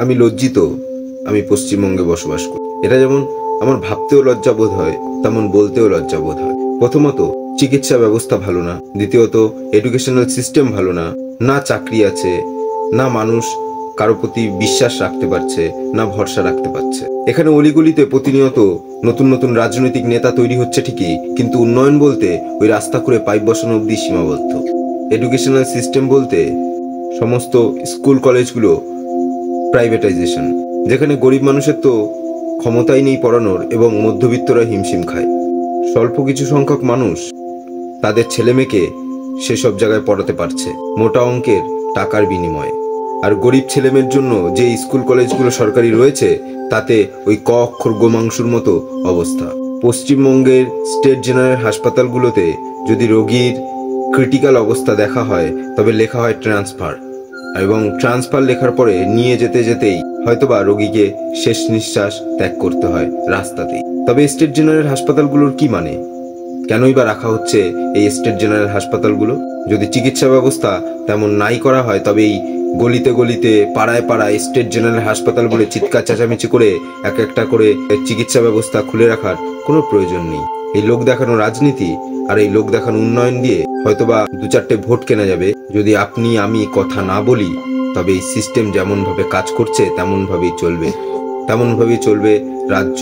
আমি লজ্জিত আমি পশ্চিমবঙ্গে বসবাস করি। এটা যেমন আমার ভাবতেও লজ্জা বোধ হয়, তেমন বলতেও লজ্জা বোধ হয়। প্রথমত, চিকিৎসা ব্যবস্থা ভালো না। দ্বিতীয়ত, এডুকেশনাল সিস্টেম ভালো না। না চাকরি আছে, না মানুষ কারো প্রতি বিশ্বাস রাখতে পারছে, না ভরসা রাখতে পারছে। এখানে অলিগলিতে প্রতিনিয়ত নতুন নতুন রাজনৈতিক নেতা তৈরি হচ্ছে ঠিকই, কিন্তু উন্নয়ন বলতে ওই রাস্তা করে পাইপ বসানো অব্দি সীমাবদ্ধ। এডুকেশনাল সিস্টেম বলতে সমস্ত স্কুল কলেজগুলো প্রাইভেটাইজেশন, যেখানে গরিব মানুষের তো ক্ষমতাই নেই পড়ানোর এবং মধ্যবিত্তরা হিমশিম খায়। স্বল্প কিছু সংখ্যক মানুষ তাদের ছেলেমেয়েকে সেসব জায়গায় পড়াতে পারছে মোটা অঙ্কের টাকার বিনিময়ে। আর গরিব ছেলেমেয়ের জন্য যে স্কুল কলেজগুলো সরকারি রয়েছে তাতে ওই ক অক্ষর গোমাংসুর মতো অবস্থা। পশ্চিমবঙ্গের স্টেট জেনারেল হাসপাতালগুলোতে যদি রোগীর ক্রিটিক্যাল অবস্থা দেখা হয় তবে লেখা হয় ট্রান্সফার, এবং ট্রান্সফার লেখার পরে নিয়ে যেতে যেতেই হয়তোবা রোগীকে শেষ নিঃশ্বাস ত্যাগ করতে হয় রাস্তাতেই। তবে স্টেট জেনারেল হাসপাতালগুলোর কি মানে? কেনই বা রাখা হচ্ছে এই স্টেট জেনারেল হাসপাতালগুলো? যদি চিকিৎসা ব্যবস্থা তেমন নাই করা হয় তবে এই গলিতে গলিতে পাড়ায় পাড়ায় স্টেট জেনারেল হাসপাতাল বলে চিৎকার চেঁচামেচি করে এক একটা করে চিকিৎসা ব্যবস্থা খুলে রাখার কোনো প্রয়োজন নেই। এই লোক দেখানো রাজনীতি আর এই লোক দেখানো উন্নয়ন দিয়ে হয়তোবা দু চারটে ভোট কেনা যাবে। যদি আপনি আমি কথা না বলি তবে এই সিস্টেম যেমন ভাবে কাজ করছে তেমন ভাবেই চলবে রাজ্য।